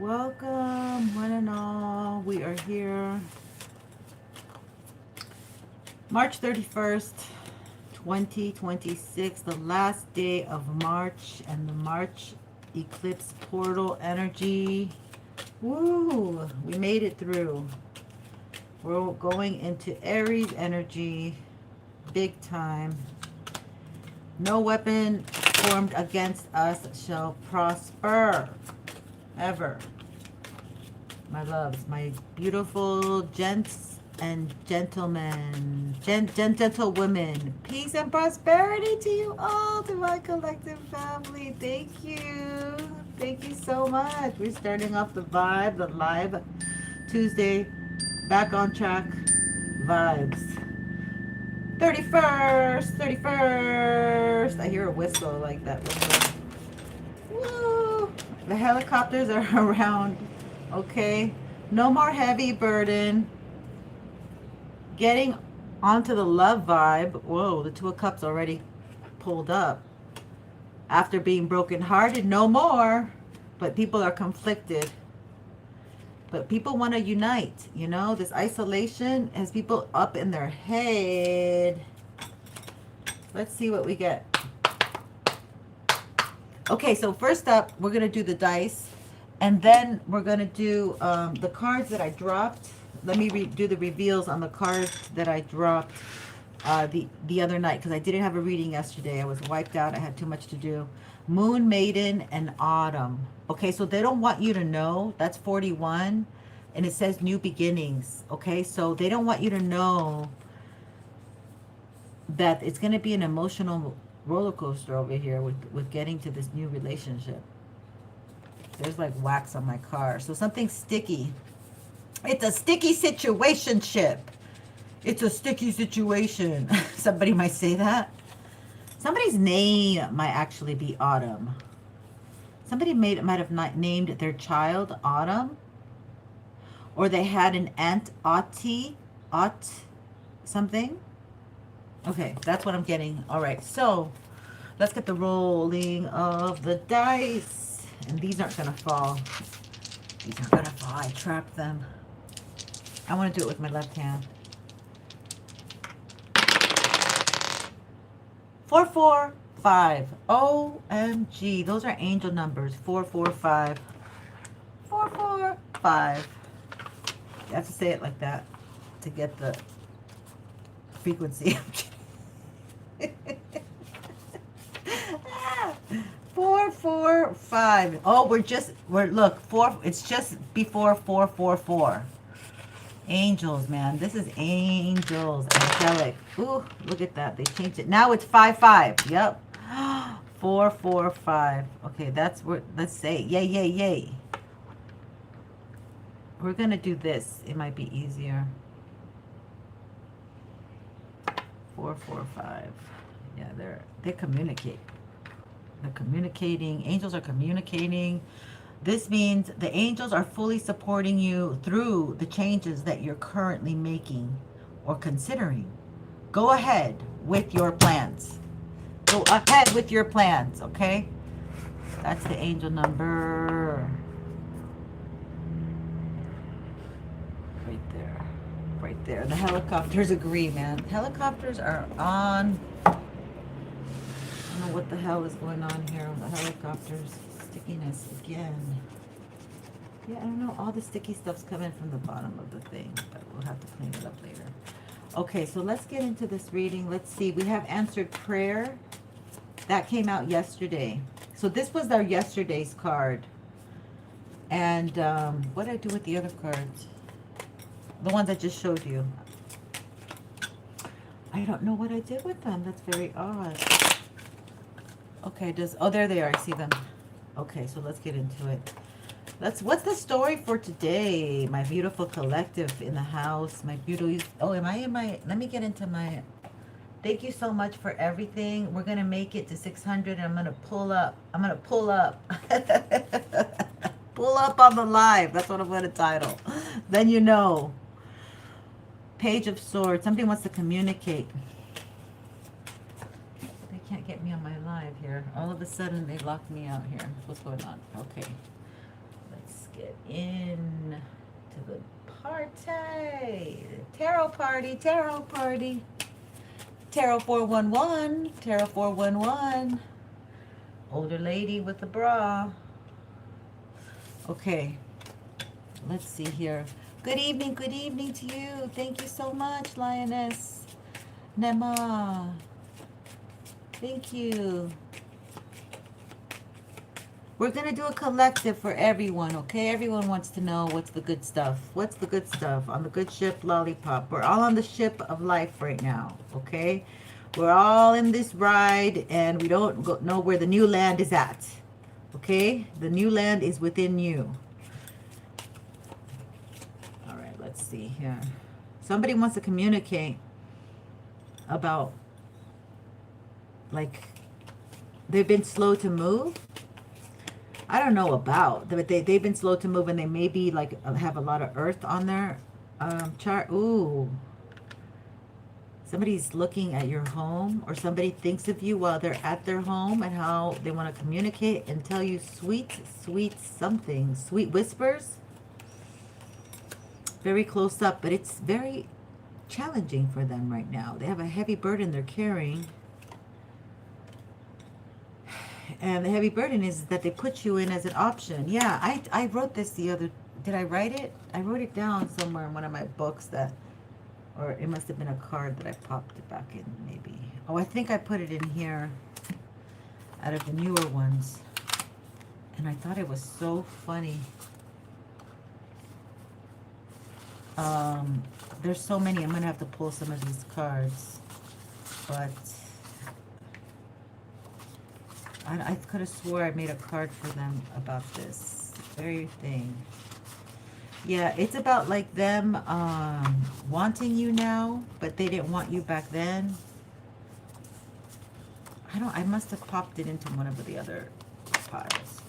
Welcome, one and all. We are here March 31st, 2026, the last day of March and the March eclipse portal energy. Woo! We made it through. We're going into Aries energy big time. No weapon formed against us shall prosper. Ever. My loves, my beautiful gents and gentlemen, gentle women. Peace and prosperity to you all, to my collective family. Thank you. Thank you so much. We're starting off the vibe, the live Tuesday, back on track vibes. 31st. I hear a whistle like that whistle. Woo! The helicopters are around. Okay. No more heavy burden. Getting onto the love vibe. Whoa, the Two of Cups already pulled up. After being brokenhearted, no more. But people are conflicted. But people want to unite. You know, this isolation has people up in their head. Let's see what we get. Okay, so first up, we're going to do the dice. And then we're going to do the cards that I dropped. Let me do the reveals on the cards that I dropped the other night, because I didn't have a reading yesterday. I was wiped out. I had too much to do. Moon, Maiden, and Autumn. Okay, so they don't want you to know. That's 41. And it says new beginnings. Okay, so they don't want you to know that it's going to be an emotional roller coaster over here with getting to this new relationship. There's like wax on my car. So something sticky. It's a sticky situationship. It's a sticky situation. Somebody might say that. Somebody's name might actually be Autumn. Somebody might have not named their child Autumn. Or they had an Aunt Autie. Something. Okay, that's what I'm getting. All right, so let's get the rolling of the dice. And these aren't going to fall. These aren't going to fall. I trapped them. I want to do it with my left hand. 445. OMG. Those are angel numbers. 445. 445. You have to say it like that to get the frequency. 445. Oh, look, it's just before 444. Angels, man. This is angels. Angelic. Ooh, look at that. They changed it. Now it's 55. Yep. 445. Okay, that's what, let's say. Yay, yay, yay. We're going to do this. It might be easier. 445. Yeah, they communicate. They're communicating. Angels are communicating. This means the angels are fully supporting you through the changes that you're currently making or considering. Go ahead with your plans. Go ahead with your plans, okay? That's the angel number. Right there. Right there. The helicopters agree, man. Helicopters are on. I don't know what the hell is going on here with the helicopters. Stickiness again. Yeah, I don't know. All the sticky stuff's coming from the bottom of the thing, but we'll have to clean it up later. Okay, so let's get into this reading. Let's see. We have answered prayer. That came out yesterday. So this was our yesterday's card. And what did I do with the other cards? The ones I just showed you. I don't know what I did with them. That's very odd. Okay, oh, there they are. I see them. Okay, so let's get into it. What's the story for today? My beautiful collective in the house. My beautiful. Oh, am I in my? Let me get into my. Thank you so much for everything. We're gonna make it to 600, and I'm gonna pull up. Pull up on the live. That's what I'm gonna title. Then you know. Page of Swords. Somebody wants to communicate. They can't get me on my live here. All of a sudden, they locked me out here. What's going on? Okay. Let's get in to the party. Tarot party, tarot party. Tarot 411, tarot 411. Older lady with the bra. Okay, let's see here. Good evening to you. Thank you so much, Lioness. Nema. Thank you. We're going to do a collective for everyone, okay? Everyone wants to know what's the good stuff. What's the good stuff on the good ship, Lollipop? We're all on the ship of life right now, okay? We're all in this ride, and we don't know where the new land is at, okay? The new land is within you. All right, let's see here. Somebody wants to communicate about, like, they've been slow to move. I don't know about, but they've been slow to move, and they maybe like have a lot of earth on their chart. Ooh. Somebody's looking at your home, or somebody thinks of you while they're at their home and how they want to communicate and tell you sweet, sweet something. Sweet whispers. Very close up, but it's very challenging for them right now. They have a heavy burden they're carrying. And the heavy burden is that they put you in as an option. Yeah, I wrote this the other... Did I write it? I wrote it down somewhere in one of my books that... Or it must have been a card that I popped it back in, maybe. Oh, I think I put it in here out of the newer ones. And I thought it was so funny. There's so many. I'm going to have to pull some of these cards. But... I could have swore I made a card for them about this very thing. Yeah, it's about like them wanting you now, but they didn't want you back then. I must have popped it into one of the other piles.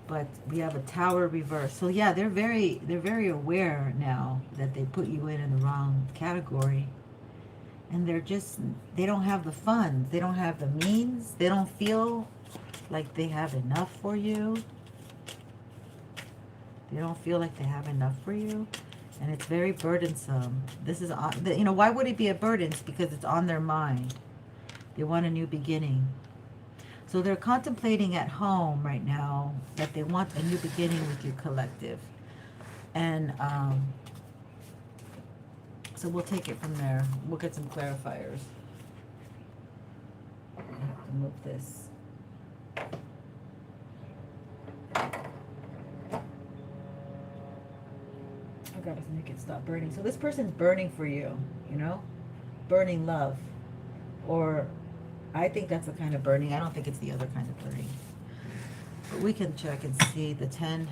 But we have a tower reverse. So yeah, they're very aware now that they put you in the wrong category. And they don't have the funds. They don't have the means. They don't feel like they have enough for you. They don't feel like they have enough for you. And it's very burdensome. This is, why would it be a burden? It's because it's on their mind. They want a new beginning. So they're contemplating at home right now that they want a new beginning with your collective. And so we'll take it from there. We'll get some clarifiers. I have to move this. I gotta make it stop burning. So this person's burning for you, burning love. Or I think that's the kind of burning. I don't think it's the other kind of burning. But we can check and see the 10.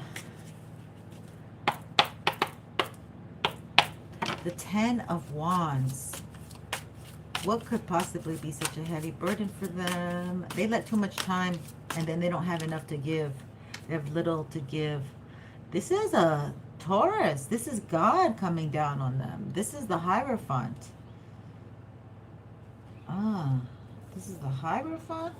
The 10 of Wands. What could possibly be such a heavy burden for them? They let too much time, and then they don't have enough to give. They have little to give. This is a Taurus. This is God coming down on them. This is the Hierophant. This is the Hierophant.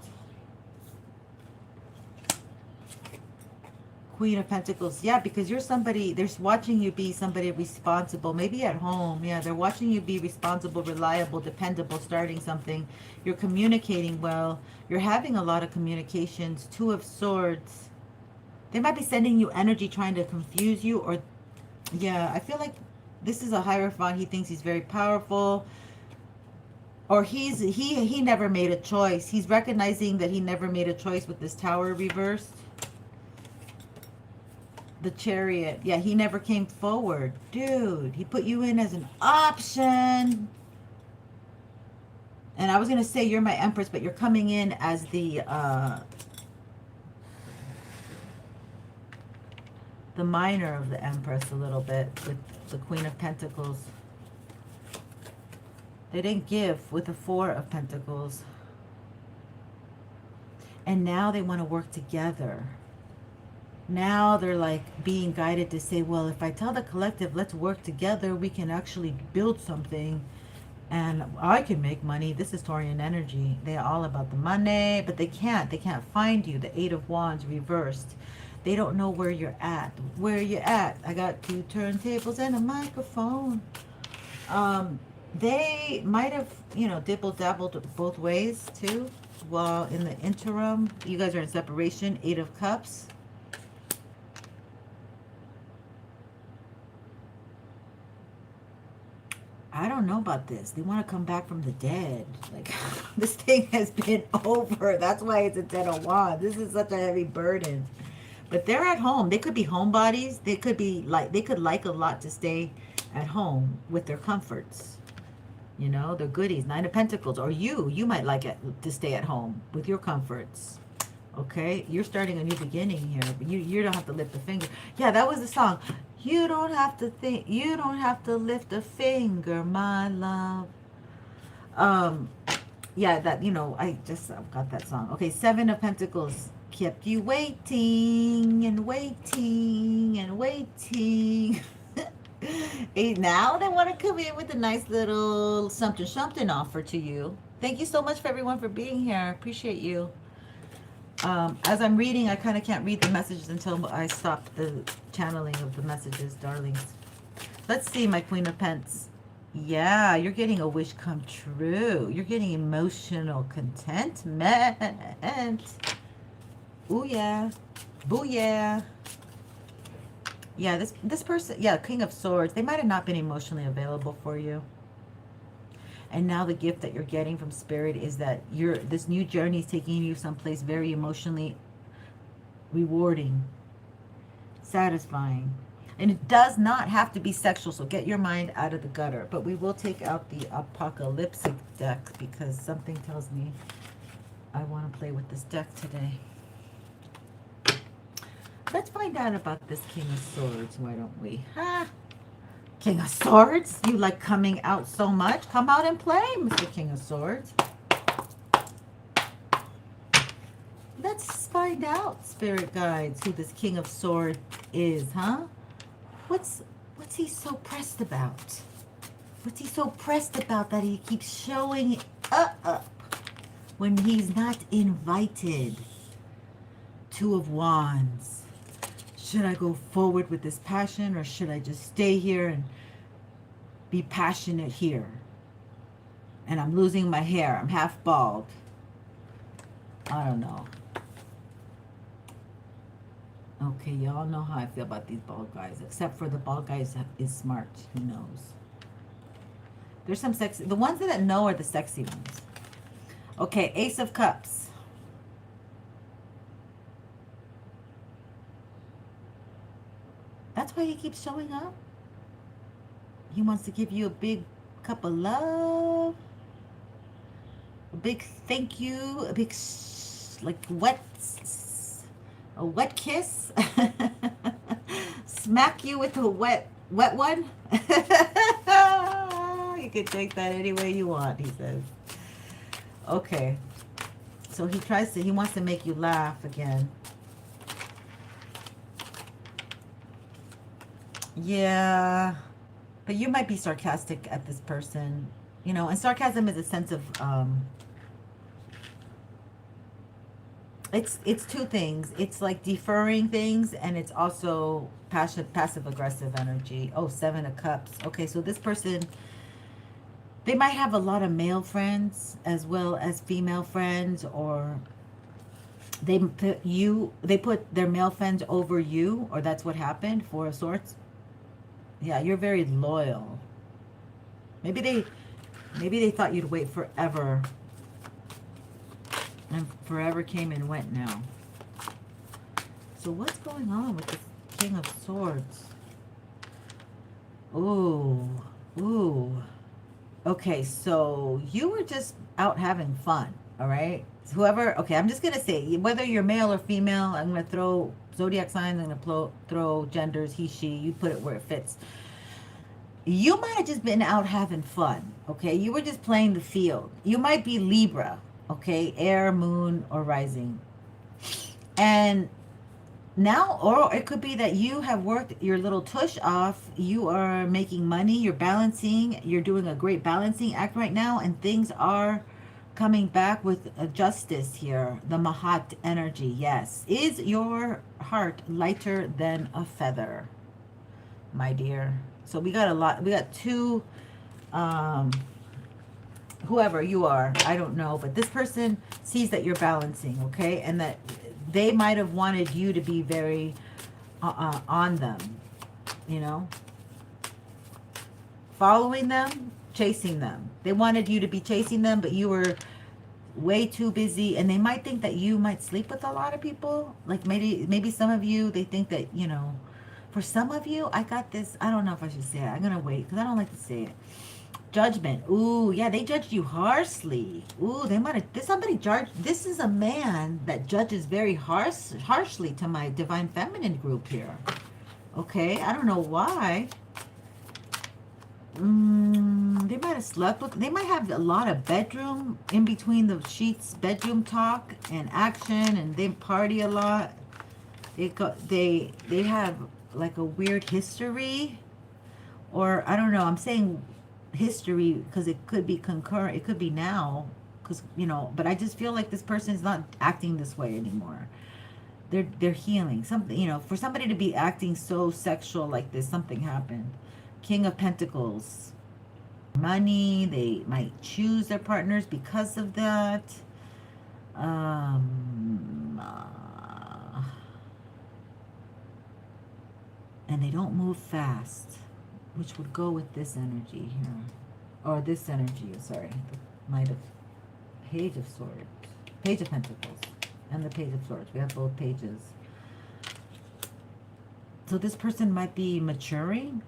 Queen of Pentacles. Yeah, because you're somebody, they're watching you be somebody responsible, maybe at home. Yeah, they're watching you be responsible, reliable, dependable, starting something. You're communicating well. You're having a lot of communications. 2 of Swords. They might be sending you energy trying to confuse you, or yeah, I feel like this is a Hierophant. He thinks he's very powerful, or he never made a choice. He's recognizing that he never made a choice with this Tower reversed. The Chariot. Yeah, he never came forward. Dude, he put you in as an option. And I was going to say you're my Empress, but you're coming in as the minor of the Empress a little bit with the Queen of Pentacles. They didn't give with the 4 of Pentacles. And now they want to work together. Now they're like being guided to say, well, if I tell the collective, let's work together, we can actually build something and I can make money. This is Taurian energy. They're all about the money, but they can't find you. The 8 of Wands reversed. They don't know where you're at. Where you at? I got 2 turntables and a microphone. They might have, you know, dibble-dabbled both ways, too. While in the interim, you guys are in separation. 8 of Cups. I don't know about this. They want to come back from the dead. Like, this thing has been over. That's why it's a 10 of Wands. This is such a heavy burden. But they're at home. They could be homebodies. They could be like, they could like a lot to stay at home with their comforts. You know, their goodies. 9 of Pentacles. Or you might like it to stay at home with your comforts. Okay? You're starting a new beginning here. But you don't have to lift a finger. Yeah, that was the song. You don't have to think. You don't have to lift a finger, my love. Yeah, that, you know, I just got that song. Okay, 7 of Pentacles. Kept you waiting and waiting and waiting. Now they want to come in with a nice little something offer to you. Thank you so much for everyone for being here. Appreciate you. As I'm reading, I kind of can't read the messages until I stop the channeling of the messages, darlings. Let's see, my Queen of Pentacles. Yeah, you're getting a wish come true. You're getting emotional contentment. Ooh, yeah. Booyah. Yeah, this person, yeah, King of Swords. They might have not been emotionally available for you. And now the gift that you're getting from Spirit is that this new journey is taking you someplace very emotionally rewarding, satisfying. And it does not have to be sexual, so get your mind out of the gutter. But we will take out the apocalyptic deck because something tells me I want to play with this deck today. Let's find out about this King of Swords, why don't we? King of Swords, you like coming out so much. Come out and play, Mr. King of Swords. Let's find out, Spirit Guides, who this King of Swords is, huh? What's he so pressed about? What's he so pressed about that he keeps showing up when he's not invited? 2 of Wands. Should I go forward with this passion or should I just stay here and be passionate here? And I'm losing my hair. I'm half bald. I don't know. Okay, y'all know how I feel about these bald guys. Except for the bald guy is smart. He knows. There's some sexy... The ones that know are the sexy ones. Okay, Ace of Cups. That's why he keeps showing up. He wants to give you a big cup of love. A big thank you. A big, like, a wet kiss. Smack you with a wet one. You can take that any way you want, he says. Okay. So he wants to make you laugh again. Yeah, but you might be sarcastic at this person, you know, and sarcasm is a sense of, it's 2 things. It's like deferring things, and it's also passive-aggressive energy. Oh, 7 of Cups. Okay, so this person, they might have a lot of male friends as well as female friends, or they put their male friends over you, or that's what happened, 4 of Swords. Yeah, you're very loyal. Maybe they thought you'd wait forever. And forever came and went now. So what's going on with this King of Swords? Ooh. Ooh. Okay, so you were just out having fun, all right? Whoever, okay, I'm just going to say, whether you're male or female, I'm going to throw zodiac signs, I'm going to throw genders, he, she, you put it where it fits. You might have just been out having fun, okay? You were just playing the field. You might be Libra, okay? Air, moon, or rising. And now, or it could be that you have worked your little tush off. You are making money. You're balancing. You're doing a great balancing act right now. And things are coming back with a justice here. The Mahat energy, yes. Is your heart lighter than a feather, my dear? So we got a lot. We got two, whoever you are, I don't know. But this person sees that you're balancing, okay? And that they might have wanted you to be very on them, you know? Following them, chasing them. They wanted you to be chasing them, but you were way too busy. And they might think that you might sleep with a lot of people. Like maybe some of you, they think that, you know, for some of you, I got this. I don't know if I should say it. I'm going to wait because I don't like to say it. Judgment. Ooh, yeah, they judged you harshly. Ooh, they might have, somebody judged. This is a man that judges very harshly to my divine feminine group here. Okay, I don't know why. They might have slept with, they might have a lot of bedroom in between the sheets, bedroom talk and action, and they party a lot. They have like a weird history, or I don't know, I'm saying history because it could be concurrent, it could be now, because, you know, but I just feel like this person is not acting this way anymore. They're healing something, you know. For somebody to be acting so sexual like this, something happened. King of Pentacles. Money, they might choose their partners because of that. And they don't move fast, which would go with this energy here. Or this energy, sorry. Might have Page of Swords. Page of Pentacles. And the Page of Swords. We have both pages. So this person might be maturing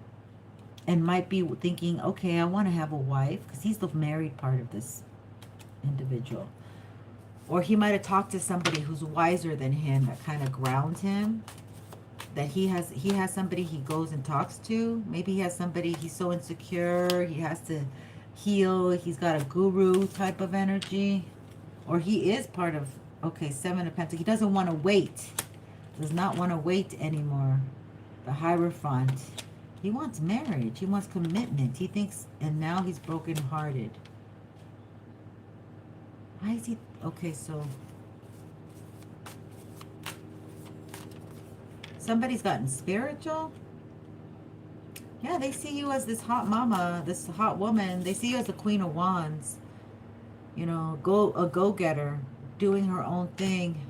and might be thinking, okay, I want to have a wife, because he's the married part of this individual. Or he might have talked to somebody who's wiser than him that kind of grounds him. That he has somebody he goes and talks to. Maybe he has somebody, he's so insecure, he has to heal. He's got a guru type of energy. Or he is part of, okay, Seven of Pentacles. He doesn't want to wait. Does not want to wait anymore. The Hierophant. He wants marriage. He wants commitment. He thinks, and now he's brokenhearted. Why is he, okay, so somebody's gotten spiritual. Yeah, they see you as this hot mama, this hot woman. They see you as the Queen of Wands. You know, a go-getter, doing her own thing.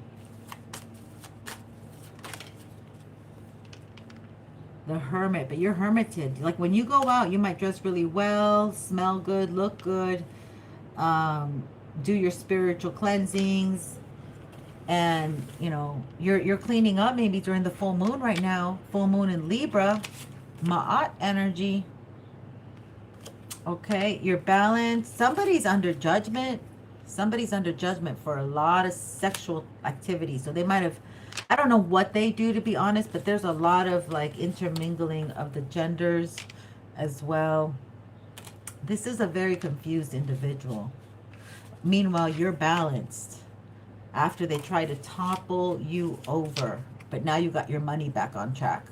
The Hermit, but you're hermited. Like when you go out, you might dress really well, smell good, look good, do your spiritual cleansings, and you know you're cleaning up maybe during the full moon right now. Full moon in Libra, Ma'at energy. Okay, you're balanced. Somebody's under judgment. Somebody's under judgment for a lot of sexual activity. So they might have, I don't know what they do, to be honest, but there's a lot of like intermingling of the genders as well. This is a very confused individual. Meanwhile, you're balanced after they try to topple you over, but now you got your money back on track.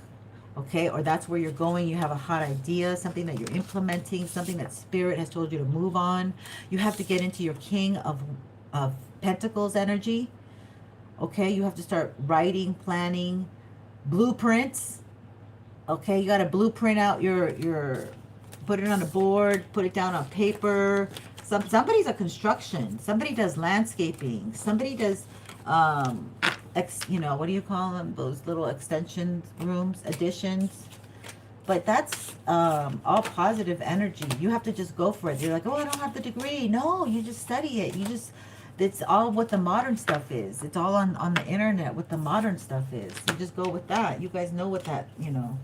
Okay, or that's where you're going. You have a hot idea, something that you're implementing, something that Spirit has told you to move on. You have to get into your King of Pentacles energy. Okay, you have to start writing, planning, blueprints. Okay, you got to blueprint out your, put it on a board, put it down on paper. Somebody's a construction. Somebody does landscaping. Somebody does, you know, what do you call them? Those little extension rooms, additions. But that's all positive energy. You have to just go for it. You're like, oh, I don't have the degree. No, you just study it. It's all what the modern stuff is. It's all on the internet what the modern stuff is. You just go with that. You guys know what that, you know.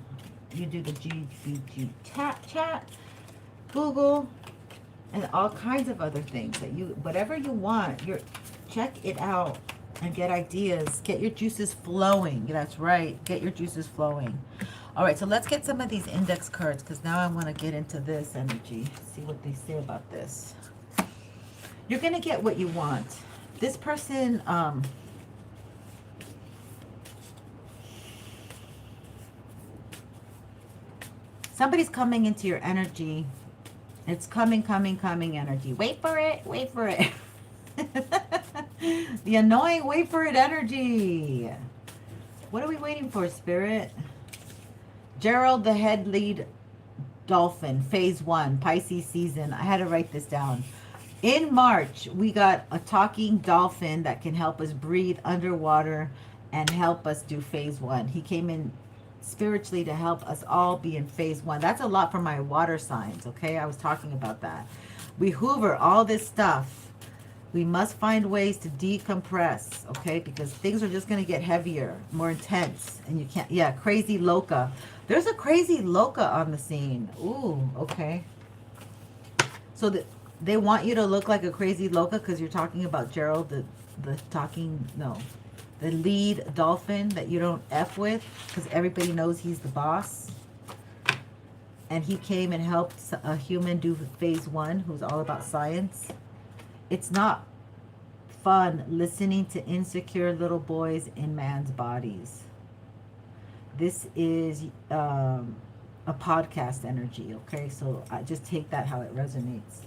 You do the GBG chat, Google, and all kinds of other things that you, whatever you want, check it out and get ideas. Get your juices flowing. That's right. Get your juices flowing. All right, so let's get some of these index cards, because now I want to get into this energy. See what they say about this. You're going to get what you want. This person, somebody's coming into your energy. It's coming energy. Wait for it. Wait for it. The annoying wait for it energy. What are we waiting for, Spirit? Gerald, the head lead dolphin, phase 1, Pisces season. I had to write this down. In March, we got a talking dolphin that can help us breathe underwater and help us do phase 1. He came in spiritually to help us all be in phase 1. That's a lot for my water signs, okay? I was talking about that. We hoover all this stuff. We must find ways to decompress, okay? Because things are just going to get heavier, more intense. And you can't, yeah, crazy loca. There's a crazy loca on the scene. Ooh, okay. So they want you to look like a crazy loca because you're talking about Gerald, the lead dolphin that you don't F with because everybody knows he's the boss. And he came and helped a human do phase 1 who's all about science. It's not fun listening to insecure little boys in man's bodies. This is a podcast energy, okay? So I just take that how it resonates.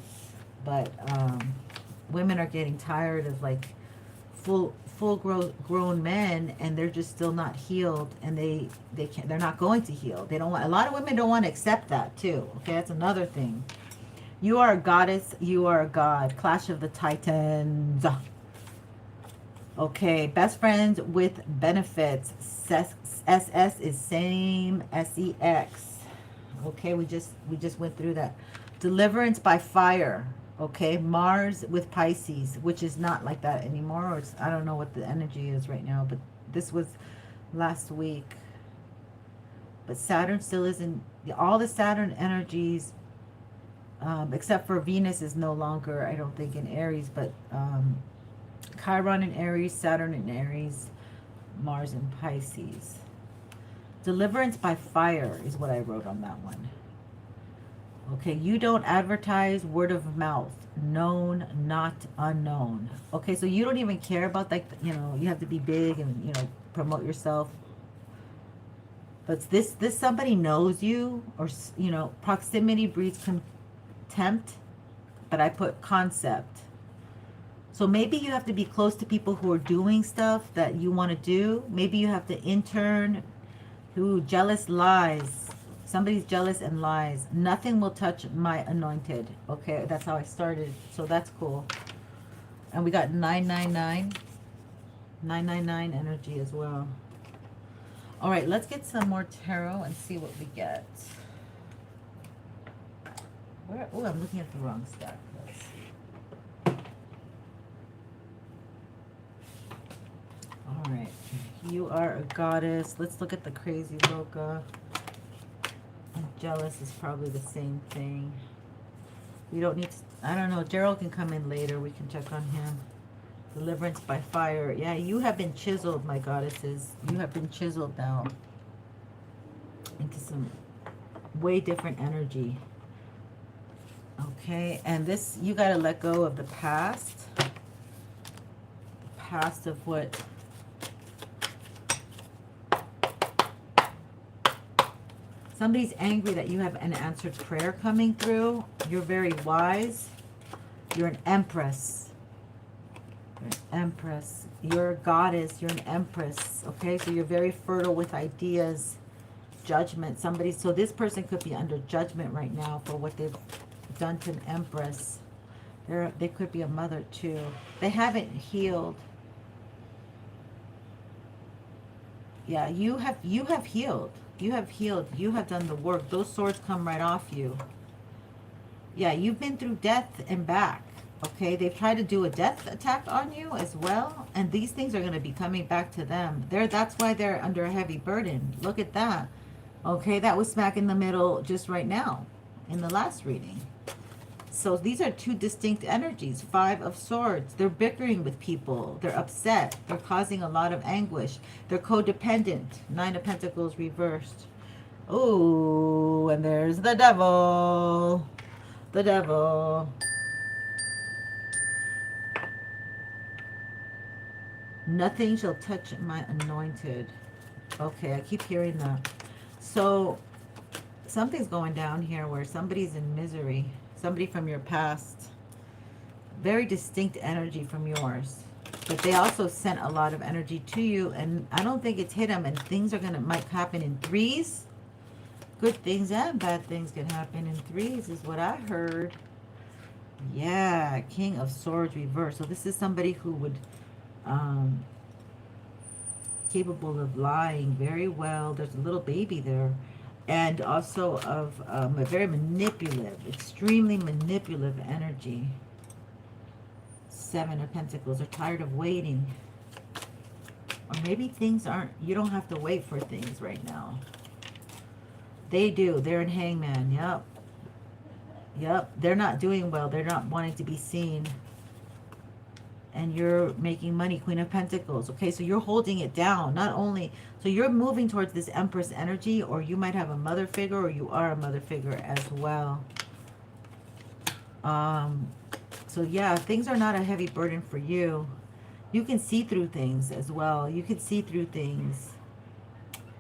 But women are getting tired of like full grown men, and they're just still not healed, and they're not going to heal. They don't want, a lot of women don't want to accept that too, okay? That's another thing. You are a goddess, you are a god. Clash of the Titans. Okay, best friends with benefits. SS is same, SEX. Okay, we just went through that. Deliverance by fire. Okay, Mars with Pisces, which is not like that anymore. Or I don't know what the energy is right now, but this was last week. But Saturn still is in all the Saturn energies. Except for Venus is no longer, I don't think, in Aries, but Chiron in Aries, Saturn in Aries, Mars in Pisces. Deliverance by fire is what I wrote on that one. Okay, you don't advertise, word of mouth, known, not unknown. Okay, so you don't even care about, like, you know, you have to be big and, you know, promote yourself. But this somebody knows you, or, you know, proximity breeds contempt, but I put concept. So maybe you have to be close to people who are doing stuff that you want to do. Maybe you have to intern. Who jealous lies. Somebody's jealous and lies. Nothing will touch my anointed. Okay, that's how I started. So that's cool. And we got 999. 999 energy as well. All right, let's get some more tarot and see what we get. Where? Oh, I'm looking at the wrong stack. Let's see. All right. You are a goddess. Let's look at the crazy loca. And jealous is probably the same thing. We don't need to, I don't know. Gerald can come in later. We can check on him. Deliverance by fire. Yeah, you have been chiseled, my goddesses. You have been chiseled now into some way different energy. Okay, and this, you got to let go of the past. The past of what... Somebody's angry that you have an answered prayer coming through. You're very wise. You're an empress. You're an empress. You're a goddess. You're an empress. Okay, so you're very fertile with ideas, judgment. Somebody, so this person could be under judgment right now for what they've done to an empress. They could be a mother too. They haven't healed. Yeah, you have healed. You have healed. You have done the work. Those swords come right off you. Yeah, you've been through death and back. Okay, they've tried to do a death attack on you as well. And these things are going to be coming back to them. That's why they're under a heavy burden. Look at that. Okay, that was smack in the middle just right now in the last reading. So these are two distinct energies. 5 of Swords. They're bickering with people. They're upset. They're causing a lot of anguish. They're codependent. 9 of Pentacles reversed. Oh, and there's the devil. The devil. Nothing shall touch my anointed. Okay, I keep hearing that. So something's going down here where somebody's in misery. Somebody from your past. very distinct energy from yours. But they also sent a lot of energy to you, and I don't think it's hit them, and things are gonna might happen in threes. Good things and bad things can happen in threes is what I heard. Yeah, King of Swords reverse. So this is somebody who would capable of lying very well. There's a little baby there. And also of a very manipulative, extremely manipulative energy. Seven of Pentacles. They're tired of waiting. Or maybe things aren't, you don't have to wait for things right now. They do. They're in Hangman. Yep. Yep. They're not doing well. They're not wanting to be seen. And you're making money. Queen of Pentacles. Okay, so you're holding it down. Not only, so you're moving towards this Empress energy, or you might have a mother figure, or you are a mother figure as well. So yeah, things are not a heavy burden for you. You can see through things as well. You can see through things.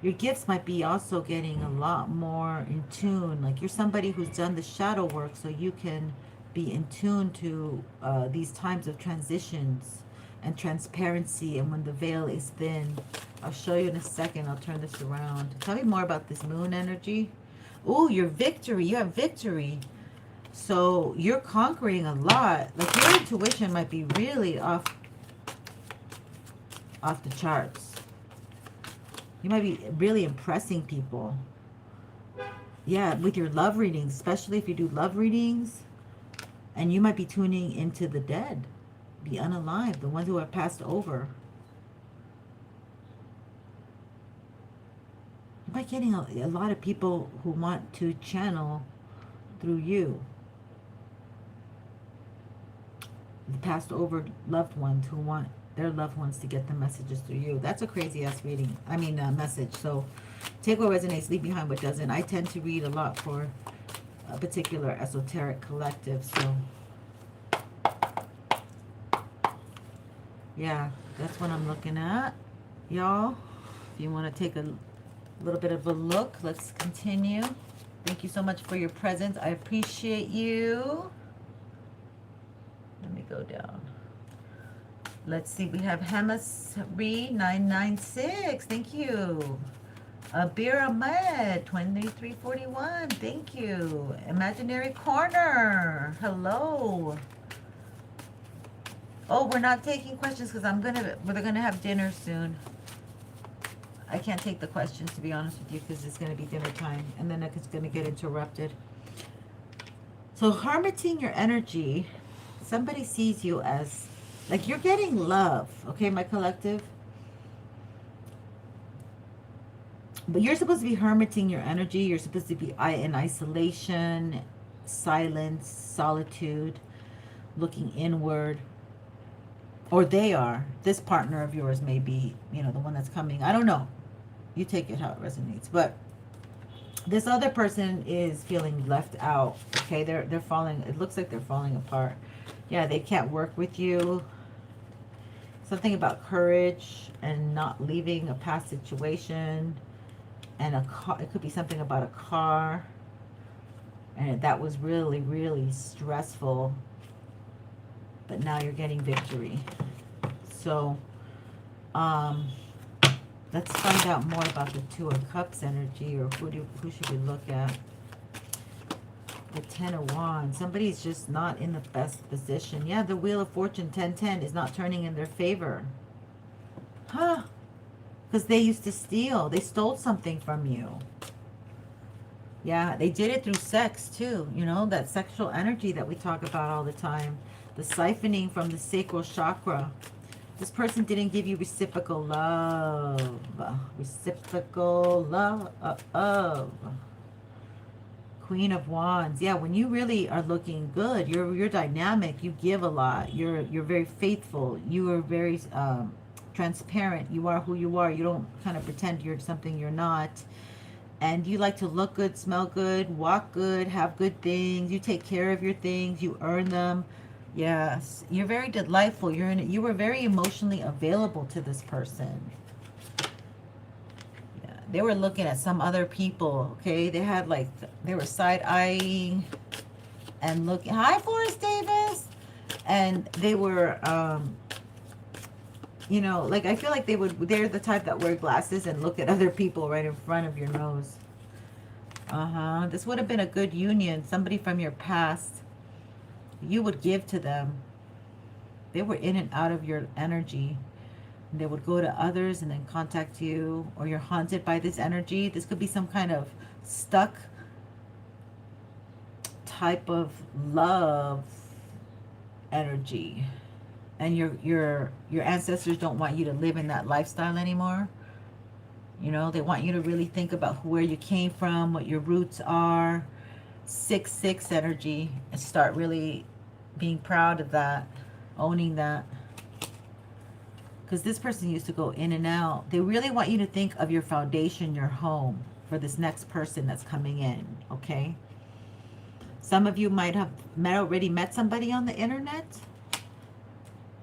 Your gifts might be also getting a lot more in tune. Like you're somebody who's done the shadow work, so you can be in tune to these times of transitions and transparency, and when the veil is thin. I'll show you in a second. I'll turn this around. Tell me more about this moon energy. Oh, your victory. You have victory. So you're conquering a lot. Like your intuition might be really off the charts. You might be really impressing people. Yeah, with your love readings, especially if you do love readings. And you might be tuning into the dead, the unalive, the ones who have passed over. You might getting a lot of people who want to channel through you. The passed over loved ones who want their loved ones to get the messages through you. That's a crazy ass reading. I mean, message. So take what resonates, leave behind what doesn't. I tend to read a lot for a particular esoteric collective. So yeah, that's what I'm looking at, y'all. If you want to take a little bit of a look, let's continue. Thank you so much for your presence. I appreciate you. Let me go down. Let's see, we have Hemasri 996. Thank you. Abir Ahmed 2341. Thank you. Imaginary Corner. Hello. Oh, we're not taking questions because we're gonna have dinner soon. I can't take the questions, to be honest with you, because it's gonna be dinner time, and then it's gonna get interrupted. So hermiting your energy, somebody sees you as like you're getting love, okay, my collective? But you're supposed to be hermiting your energy. You're supposed to be in isolation, silence, solitude, looking inward. Or they are. This partner of yours may be, you know, the one that's coming. I don't know. You take it how it resonates. But this other person is feeling left out, okay? They're falling, it looks like they're falling apart. Yeah, they can't work with you. Something about courage and not leaving a past situation. And a car, it could be something about a car. And that was really, really stressful. But now you're getting victory. So, let's find out more about the Two of Cups energy, or who should we look at? The Ten of Wands. Somebody's just not in the best position. Yeah, the Wheel of Fortune 1010 is not turning in their favor. Huh? Because they used to steal. They stole something from you. Yeah, they did it through sex too. You know, that sexual energy that we talk about all the time. The siphoning from the sacral chakra. This person didn't give you reciprocal love. Reciprocal love. Queen of Wands. Yeah, when you really are looking good, you're dynamic. You give a lot. You're very faithful. You are very transparent. You are who you are. You don't kind of pretend you're something you're not. And you like to look good, smell good, walk good, have good things. You take care of your things. You earn them. Yes, you're very delightful. You were very emotionally available to this person. Yeah, they were looking at some other people. Okay, they were side eyeing and looking. Hi, Forrest Davis. And they were, you know, like I feel like they're the type that wear glasses and look at other people right in front of your nose. This would have been a good union. Somebody from your past. You would give to them. They were in and out of your energy. They would go to others and then contact you, or you're haunted by this energy. This could be some kind of stuck type of love energy, and your ancestors don't want you to live in that lifestyle anymore. You know, they want you to really think about where you came from, what your roots are. 6/6 energy, and start really being proud of that, owning that. Because this person used to go in and out. They really want you to think of your foundation, your home, for this next person that's coming in, okay? Some of you might have already met somebody on the internet,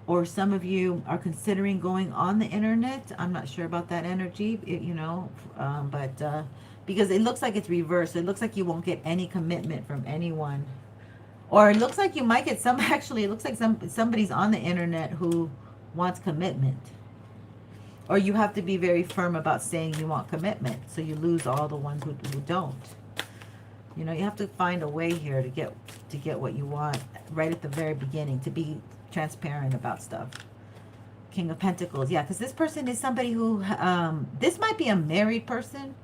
or some of you are considering going on the internet. I'm not sure about that energy, you know, but because it looks like it's reversed. It looks like you won't get any commitment from anyone. Or it looks like you might get some, actually, it looks like somebody's on the internet who wants commitment. Or you have to be very firm about saying you want commitment, so you lose all the ones who don't. You know, you have to find a way here to get what you want right at the very beginning, to be transparent about stuff. King of Pentacles. Yeah, because this person is somebody who, this might be a married person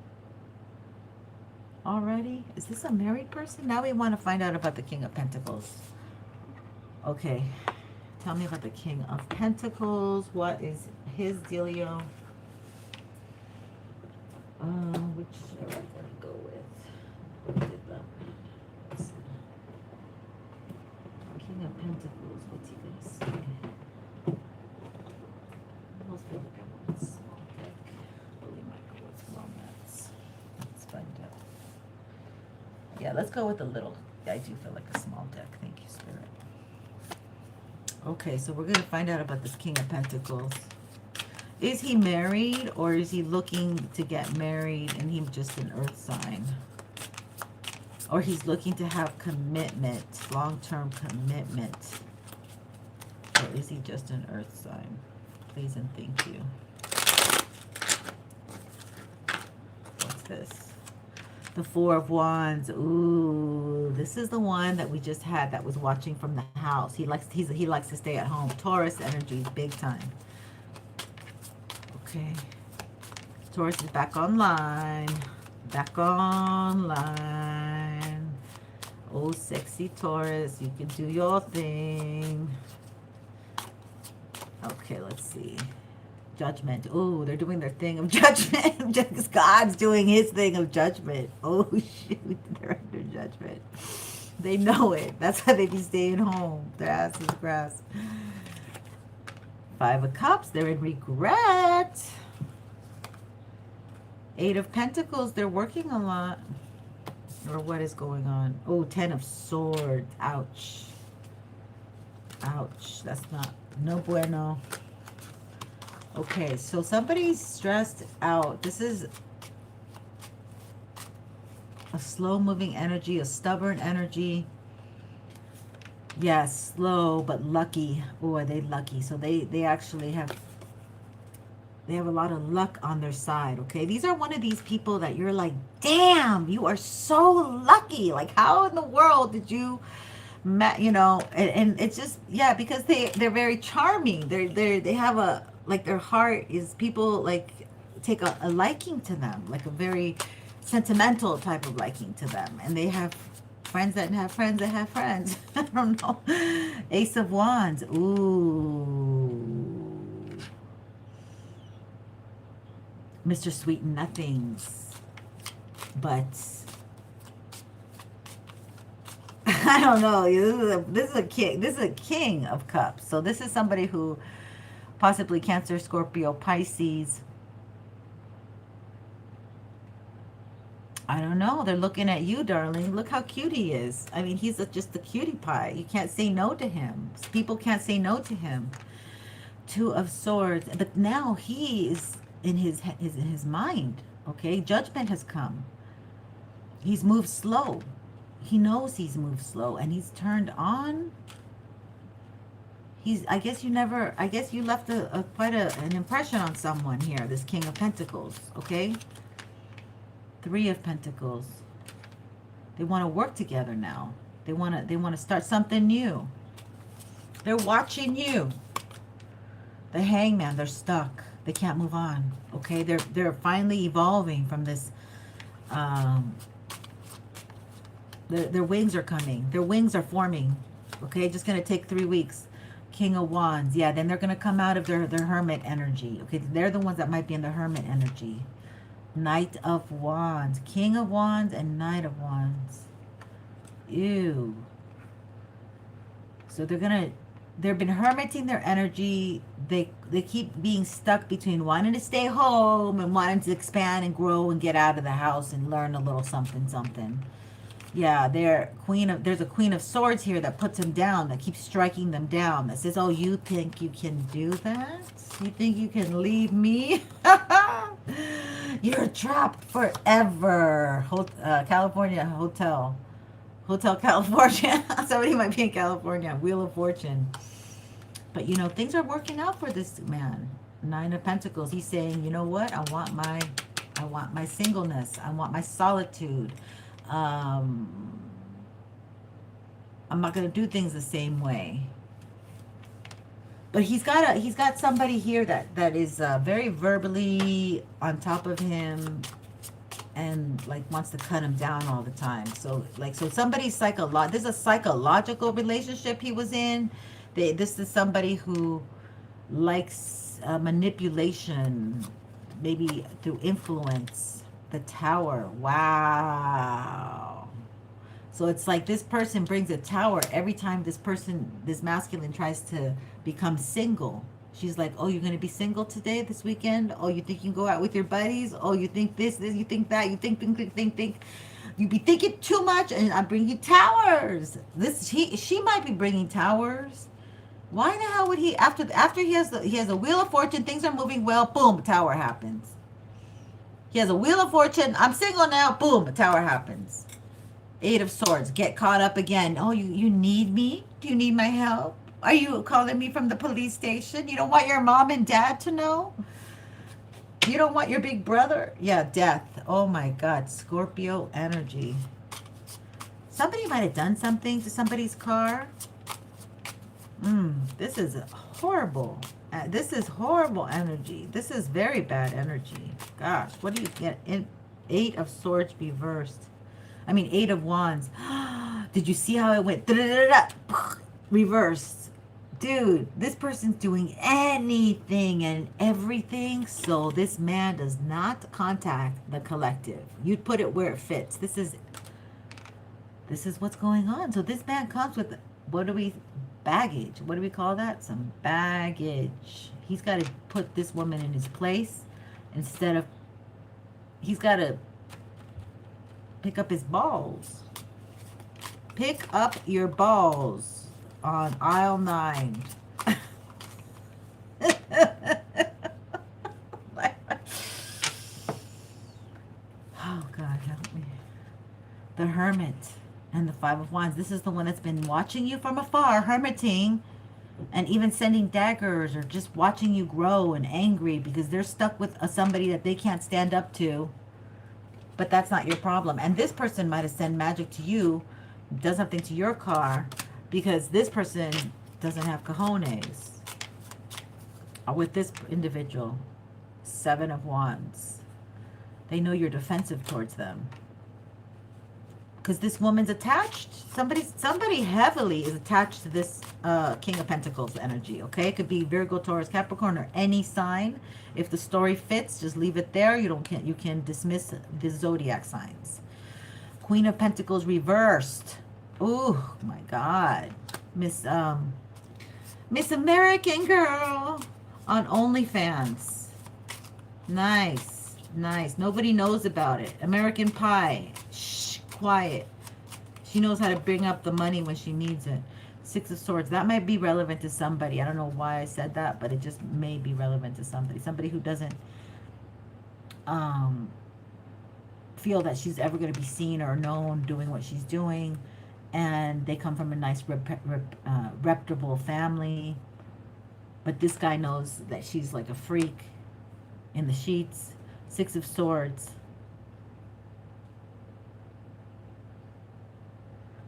already. Is this a married person? Now we want to find out about the King of Pentacles. Okay. Tell me about the King of Pentacles. What is his dealio? Which should I go with? What did that? King of Pentacles. What's he going to say? I almost feel like I want a small deck. Holy mackerel, what's romance? Let's find out. Yeah, let's go with a little. I do feel like a small deck. Thank you, Spirit. Okay, so we're going to find out about this King of Pentacles. Is he married, or is he looking to get married and he's just an earth sign? Or he's looking to have commitment, long-term commitment. Or is he just an earth sign? Please and thank you. What's this? The Four of Wands. Ooh, this is the one that we just had that was watching from the house. He likes to stay at home. Taurus energy, big time. Okay. Taurus is back online. Back online. Oh, sexy Taurus, you can do your thing. Okay, let's see. Judgment. Oh, they're doing their thing of judgment. Just God's doing his thing of judgment. Oh, shoot. They're under judgment. They know it. That's why they be staying home. Their ass is grass. 5 of Cups. They're in regret. 8 of Pentacles. They're working a lot. Or what is going on? Oh, 10 of Swords. Ouch. Ouch. That's not... No bueno. Okay, so somebody's stressed out. This is a slow-moving energy, a stubborn energy. Yes, slow but lucky. Oh, are they lucky? So they actually have... They have a lot of luck on their side, okay? These are one of these people that you're like, damn, you are so lucky. Like, how in the world did you... You know, and it's just, yeah, because they're very charming. They have a... Like, their heart is, people, like, take a liking to them. Like, a very sentimental type of liking to them. And they have friends that have friends that have friends. I don't know. Ace of Wands. Ooh. Mr. Sweet Nothings. But... I don't know. This is a king. This is a King of Cups. So this is somebody who... Possibly Cancer, Scorpio, Pisces. I don't know. They're looking at you, darling. Look how cute he is. I mean, he's just a cutie pie. You can't say no to him. People can't say no to him. 2 of Swords. But now he is in his mind. Okay? Judgment has come. He's moved slow. He knows he's moved slow. And he's turned on... I guess you left quite an impression on someone here, this King of Pentacles, okay? Three of Pentacles. They want to work together now. They want to start something new. They're watching you. The Hangman, they're stuck. They can't move on, okay? They're finally evolving from this. Their wings are coming. Their wings are forming, okay? Just going to take 3 weeks. King of Wands. Yeah, then they're going to come out of their Hermit energy, okay? They're the ones that might be in the Hermit energy. Knight of Wands. King of Wands and Knight of Wands. Ew. So they've been hermiting their energy. They keep being stuck between wanting to stay home and wanting to expand and grow and get out of the house and learn a little something. Yeah, there's a Queen of Swords here that puts them down, that keeps striking them down, that says, oh, you think you can do that? You think you can leave me? You're trapped forever. California Hotel California. Somebody might be in California. Wheel of Fortune. But, you know, things are working out for this man. Nine of Pentacles. He's saying, you know what? I want my singleness. I want my solitude. I'm not going to do things the same way. But he's got somebody here that is very verbally on top of him and like wants to cut him down all the time. So somebody's this is a psychological relationship he was in. This is somebody who likes manipulation, maybe through influence. The Tower. Wow. So it's like this person brings a tower every time this masculine tries to become single. She's like, oh, you're going to be single today, this weekend? Oh, you think you can go out with your buddies? Oh, you think this, you think that, you think. You be thinking too much, and I bring you towers. She might be bringing towers. Why the hell would he, after he has a Wheel of Fortune, things are moving well, boom, tower happens. He has a Wheel of Fortune. I'm single now. Boom. A tower happens. Eight of Swords. Get caught up again. Oh, you need me? Do you need my help? Are you calling me from the police station? You don't want your mom and dad to know? You don't want your big brother? Yeah, Death. Oh my God. Scorpio energy. Somebody might have done something to somebody's car. This is horrible. This is horrible energy. This is very bad energy. Gosh, what do you get? Eight of Swords reversed. I mean, Eight of Wands. Did you see how it went? Reversed. Dude, this person's doing anything and everything, so this man does not contact the collective. You'd put it where it fits. This is what's going on. So this man comes with, baggage. What do we call that? Some baggage. He's got to put this woman in his place he's got to pick up his balls. Pick up your balls on aisle 9. Oh God, help me. The Hermit. And the Five of Wands. This is the one that's been watching you from afar, hermiting, and even sending daggers or just watching you grow and angry because they're stuck with somebody that they can't stand up to. But that's not your problem. And this person might have sent magic to you, does something to your car, because this person doesn't have cojones. With this individual, Seven of Wands. They know you're defensive towards them. Because this woman's attached. Somebody heavily is attached to this King of Pentacles energy, okay? It could be Virgo, Taurus, Capricorn, or any sign. If the story fits, just leave it there. You can dismiss the zodiac signs. Queen of Pentacles reversed. Oh my God. Miss American Girl on OnlyFans. Nice. Nobody knows about it. American Pie. Shh. Quiet. She knows how to bring up the money when she needs it. Six of Swords. That might be relevant to somebody. I don't know why I said that, but it just may be relevant to somebody. Somebody who doesn't feel that she's ever going to be seen or known doing what she's doing. And they come from a nice, reputable family. But this guy knows that she's like a freak in the sheets. Six of Swords.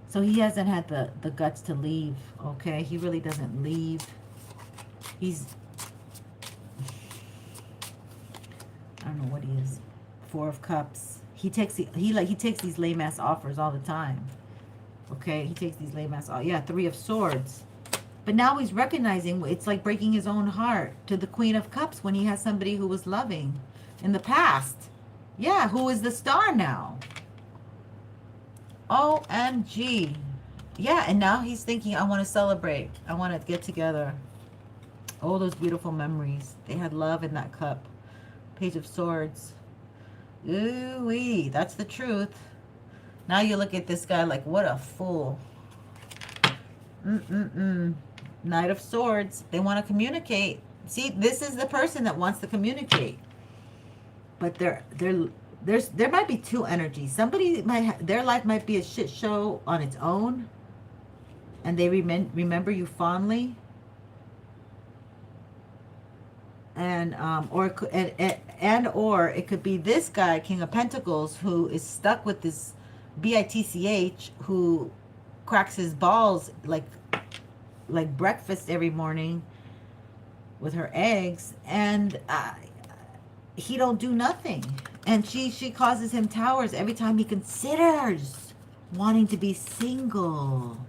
So he hasn't had the guts to leave, okay? He really doesn't leave. He's, I don't know what he is. Four of Cups. He takes these lame ass offers all the time. Okay, he takes these lame ass offers. Yeah, Three of Swords. But now he's recognizing it's like breaking his own heart to the Queen of Cups when he has somebody who was loving in the past. Yeah, who is the star now? OMG. Yeah, and now he's thinking, I want to celebrate. I want to get together. All those beautiful memories. They had love in that cup. Page of Swords. Ooh-wee, that's the truth. Now you look at this guy like, what a fool. Knight of Swords. They want to communicate. See, this is the person that wants to communicate. But there might be two energies. Somebody might their life might be a shit show on its own, and they remember you fondly. And or it could be this guy, King of Pentacles, who is stuck with this bitch who cracks his balls like breakfast every morning with her eggs, and he don't do nothing, and she causes him towers every time he considers wanting to be single.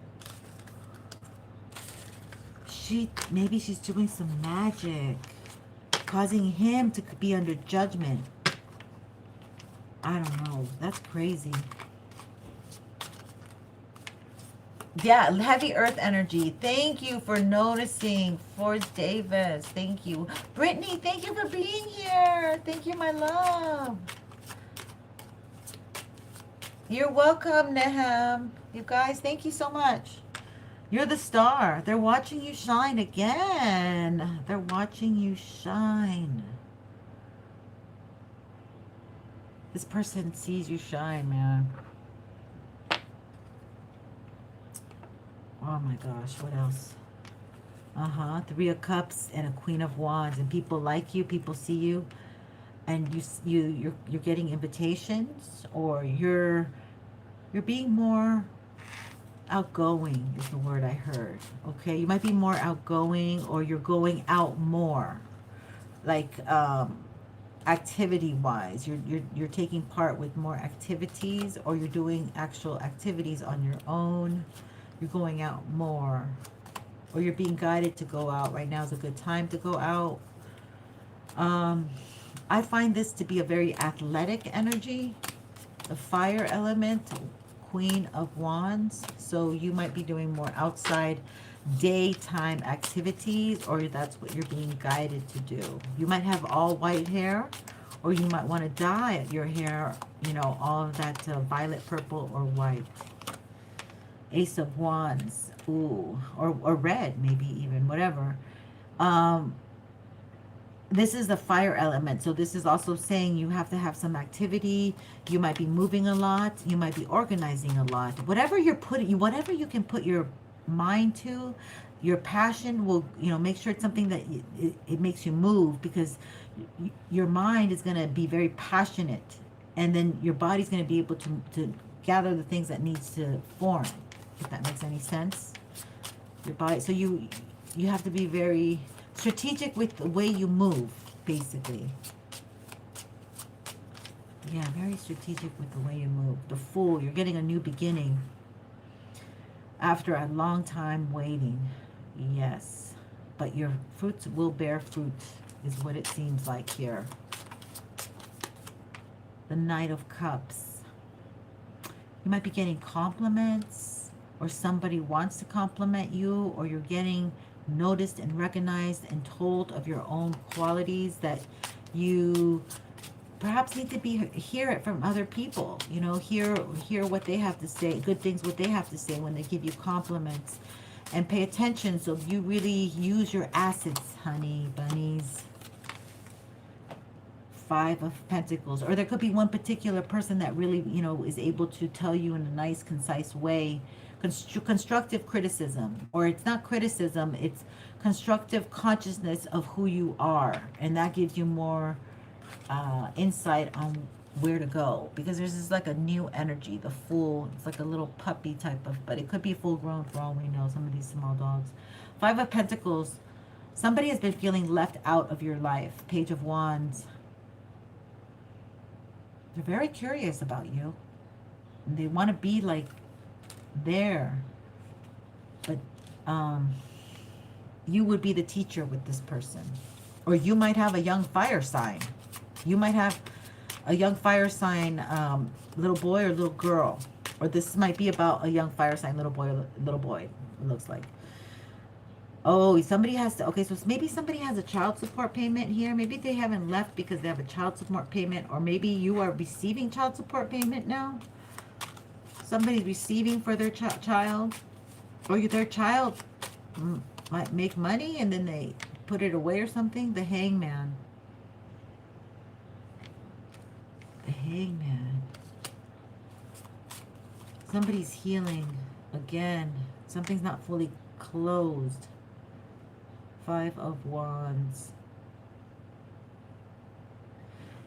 Maybe she's doing some magic, causing him to be under judgment. I don't know. That's crazy. Yeah, heavy earth energy. Thank you for noticing. Forrest Davis. Thank you. Brittany, thank you for being here. Thank you, my love. You're welcome, Neham. You guys, thank you so much. You're the star. They're watching you shine again. They're watching you shine. This person sees you shine, man. Oh my gosh, what else? Three of Cups and a Queen of Wands, and people like you, people see you, and you're getting invitations, or you're being more outgoing is the word I heard. Okay, you might be more outgoing, or you're going out more, like activity wise. You're taking part with more activities, or you're doing actual activities on your own. You're going out more, or you're being guided to go out. Right now is a good time to go out. I find this to be a very athletic energy, the fire element, Queen of Wands. So you might be doing more outside daytime activities, or that's what you're being guided to do. You might have all white hair, or you might want to dye your hair, all of that violet, purple, or white. Ace of Wands, ooh, or red, maybe even, whatever. This is the fire element, so this is also saying you have to have some activity. You might be moving a lot. You might be organizing a lot. Whatever you can put your mind to, your passion will, make sure it's something that it makes you move, because your mind is going to be very passionate, and then your body's going to be able to gather the things that needs to form. If that makes any sense. Your body, so you have to be very strategic with the way you move, basically. Yeah, very strategic with the way you move. The Fool, you're getting a new beginning after a long time waiting. Yes, but your fruits will bear fruit, is what it seems like here. The Knight of Cups. You might be getting compliments, or somebody wants to compliment you, or you're getting noticed and recognized and told of your own qualities that you perhaps need to hear it from other people. Hear what they have to say, good things, what they have to say when they give you compliments, and pay attention so you really use your assets, honey bunnies. Five of Pentacles, or there could be one particular person that really, is able to tell you in a nice, concise way. constructive criticism, or it's not criticism, it's constructive consciousness of who you are, and that gives you more insight on where to go, because there's this like a new energy, the Fool. It's like a little puppy type of, but it could be full grown for all we know, some of these small dogs. Five of Pentacles. Somebody has been feeling left out of your life. Page of Wands. They're very curious about you. And they want to be like there. But you would be the teacher with this person. Or you might have a young fire sign. You might have a young fire sign little boy or little girl. Or this might be about a young fire sign little boy or little boy, it looks like. Oh, somebody has to, okay, so maybe somebody has a child support payment here. Maybe they haven't left because they have a child support payment, or maybe you are receiving child support payment now. Somebody's receiving for their child, or their child might make money and then they put it away or something. The Hangman. The Hangman. Somebody's healing again. Something's not fully closed. Five of Wands.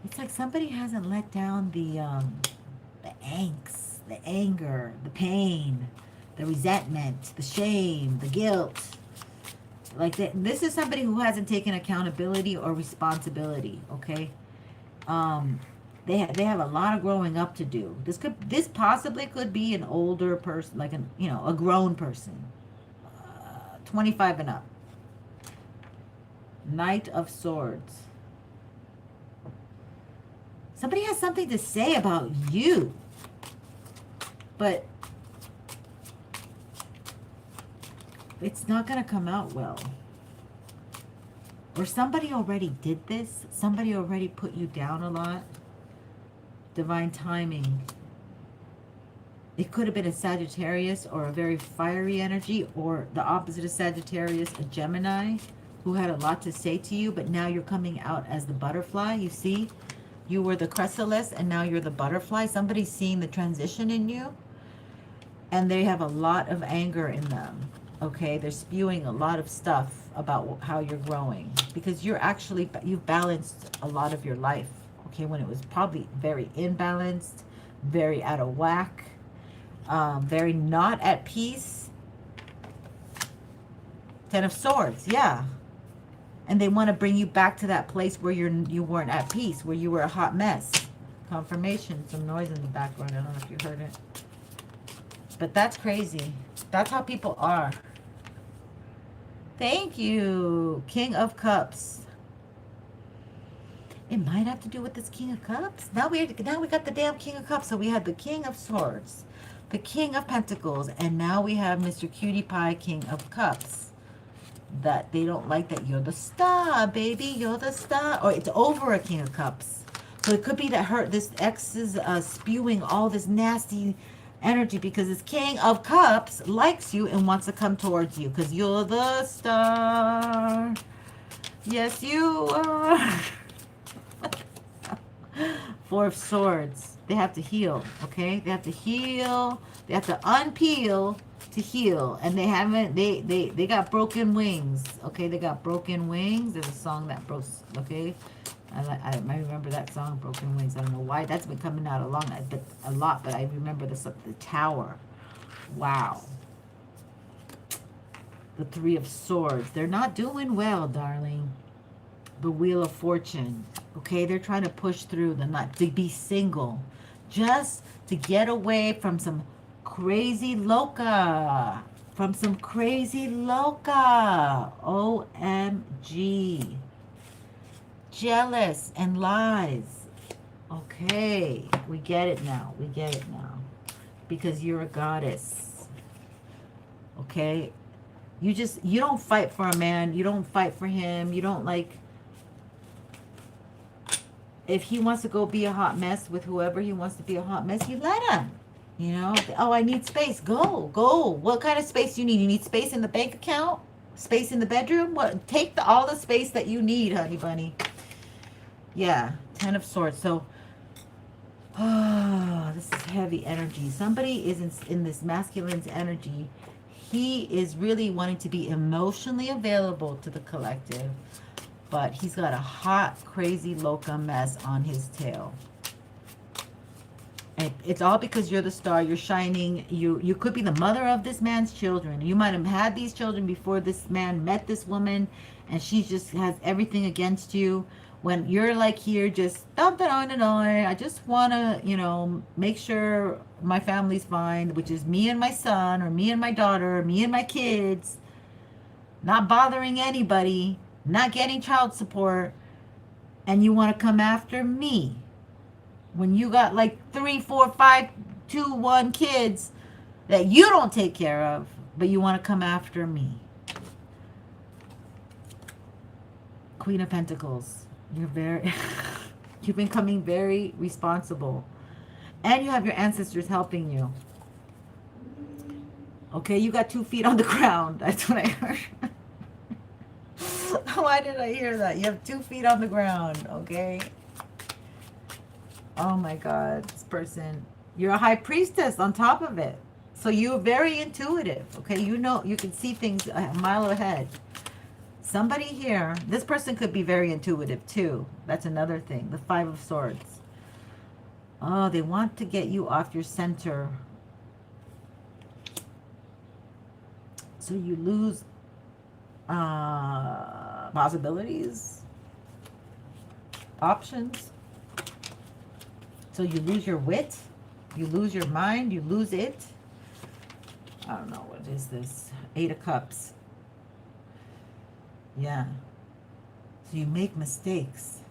It's like somebody hasn't let down the angst, the anger, the pain, the resentment, the shame, the guilt. Like this is somebody who hasn't taken accountability or responsibility. Okay, they have a lot of growing up to do. This possibly could be an older person, like a grown person, 25 and up. Knight of Swords. Somebody has something to say about you, but it's not going to come out well. Or somebody already did this. Somebody already put you down a lot. Divine timing. It could have been a Sagittarius or a very fiery energy, or the opposite of Sagittarius, a Gemini, who had a lot to say to you, but now you're coming out as the butterfly. You see, you were the chrysalis and now you're the butterfly. Somebody's seeing the transition in you, and they have a lot of anger in them. Okay, they're spewing a lot of stuff about how you're growing, because you've balanced a lot of your life. Okay, when it was probably very imbalanced, very out of whack, very not at peace. Ten of Swords, yeah. And they want to bring you back to that place where you weren't at peace, where you were a hot mess. Confirmation, some noise in the background. I don't know if you heard it. But that's crazy. That's how people are. Thank you. King of Cups. It might have to do with this King of Cups. Now we got the damn King of Cups. So we had the King of Swords, the King of Pentacles, and now we have Mr. Cutie Pie, King of Cups. That they don't like that you're the star, baby. You're the star. Or it's over a King of Cups. So it could be that this ex is spewing all this nasty energy because this King of Cups likes you and wants to come towards you because you're the star. Yes, you are. Four of Swords. They have to heal, okay? They have to heal. They have to unpeel to heal, and they got broken wings. Okay, they got broken wings. There's a song that broke. Okay, I remember that song, Broken Wings. I don't know why that's been coming out a lot, but I remember the Tower. Wow. The Three of Swords. They're not doing well, darling. The Wheel of Fortune. Okay, they're trying to push through to be single, just to get away from some crazy loca. OMG. Jealous and lies. Okay, we get it now. Because you're a goddess. Okay? You don't fight for a man. You don't fight for him. You don't if he wants to go be a hot mess with whoever he wants to be a hot mess, you let him. You know, oh, I need space. Go. What kind of space you need? You need space in the bank account? Space in the bedroom? What? Take all the space that you need, honey bunny. Yeah, Ten of Swords. So, Oh, this is heavy energy. Somebody is in this masculine's energy. He is really wanting to be emotionally available to the collective, but he's got a hot, crazy loca mess on his tail. And it's all because you're the star. You're shining. You could be the mother of this man's children. You might have had these children before this man met this woman, and she just has everything against you. When you're like here, just I just want to, you know, make sure my family's fine, which is me and my son, or me and my daughter, or me and my kids, not bothering anybody, not getting child support, and you want to come after me when you got like 3, 4, 5, 2, 1 kids that you don't take care of, but you want to come after me. Queen of Pentacles. You're very, you've been becoming very responsible. And you have your ancestors helping you. Okay, you got 2 feet on the ground. That's what I heard. Why did I hear that? You have 2 feet on the ground, okay? Oh my God, this person. You're a high priestess on top of it. So you're very intuitive, okay? You know, you can see things a mile ahead. Somebody here, this person could be very intuitive too. That's another thing. The 5 of Swords. Oh, they want to get you off your center. So you lose possibilities, options. So you lose your wit, you lose your mind, you lose it. I don't know, what is this? 8 of Cups. Yeah. So you make mistakes.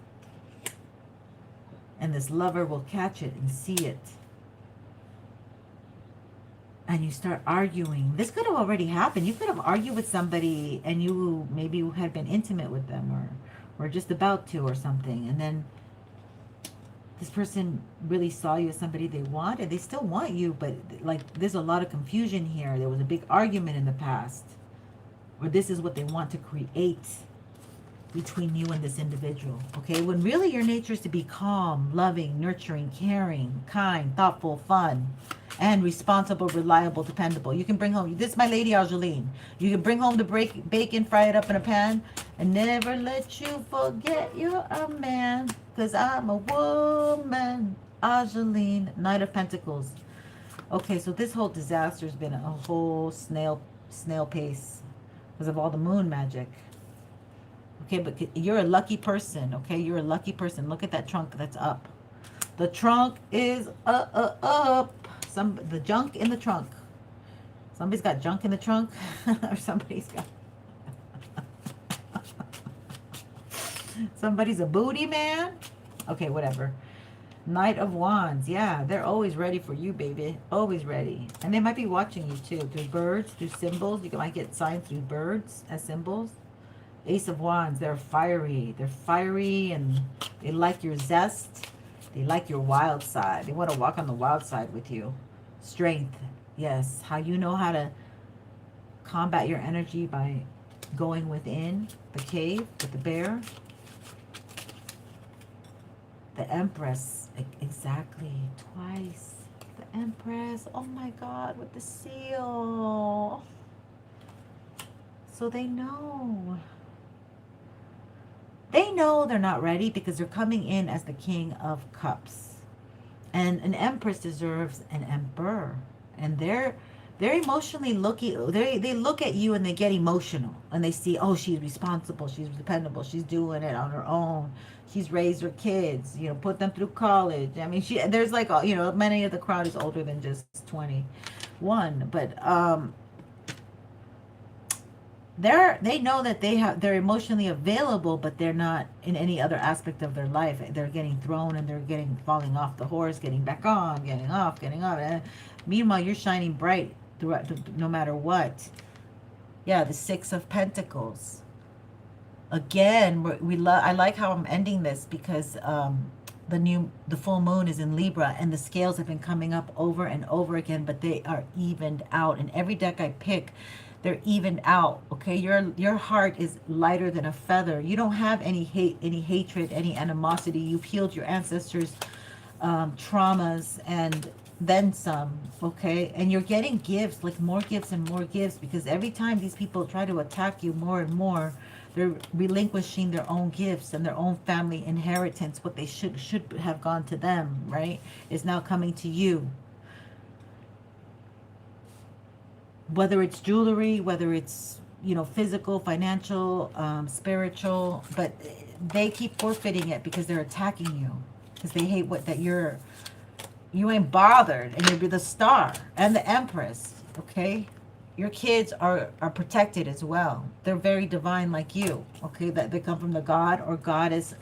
And this lover will catch it and see it. And you start arguing. This could have already happened. You could have argued with somebody and you maybe had been intimate with them or just about to or something. And then this person really saw you as somebody they want, and they still want you, but like there's a lot of confusion here. There was a big argument in the past, or this is what they want to create between you and this individual, okay? When really your nature is to be calm, loving, nurturing, caring, kind, thoughtful, fun, and responsible, reliable, dependable. You can bring home, this is my lady Angeline. You can bring home the bacon, fry it up in a pan, and never let you forget you're a man, because I'm a woman. Angeline, Knight of Pentacles. Okay, so this whole disaster has been a whole snail pace because of all the moon magic. Okay, but you're a lucky person, okay? You're a lucky person. Look at that trunk that's up. The trunk is up. The junk in the trunk. Somebody's got junk in the trunk. Or somebody's got... Somebody's a booty man. Okay, whatever. Knight of Wands. Yeah, they're always ready for you, baby. Always ready. And they might be watching you, too. Through birds, through symbols. You might get signs through birds as symbols. Ace of Wands. They're fiery. They're fiery and they like your zest. They like your wild side. They want to walk on the wild side with you. Strength. Yes. How you know how to combat your energy by going within the cave with the bear. The Empress. Exactly. Twice. The Empress. Oh my God. With the seal. So they know. They know they're not ready because they're coming in as the King of Cups. And an Empress deserves an Emperor. And they're emotionally looking, they look at you and they get emotional. And they see, oh, she's responsible, she's dependable, she's doing it on her own. She's raised her kids, you know, put them through college. I mean, there's like, you know, many of the crowd is older than just 21. But they know that they're emotionally available, but they're not in any other aspect of their life. They're getting thrown and they're falling off the horse, getting back on, getting off, getting on. And meanwhile, you're shining bright throughout, no matter what. Yeah, the 6 of Pentacles. Again, I like how I'm ending this because the full moon is in Libra and the scales have been coming up over and over again, but they are evened out. And every deck I pick, they're evened out. Okay, your heart is lighter than a feather. You don't have any hate, any hatred, any animosity. You've healed your ancestors traumas and then some, okay? And you're getting gifts, like more gifts and more gifts, because every time these people try to attack you more and more, they're relinquishing their own gifts and their own family inheritance. What they should have gone to them, right, is now coming to you. Whether it's jewelry, whether it's, you know, physical, financial, spiritual, but they keep forfeiting it because they're attacking you, because they hate what that you ain't bothered, and you'll be the star and the Empress, okay? Your kids are protected as well. They're very divine like you, okay? That they come from the god or goddess,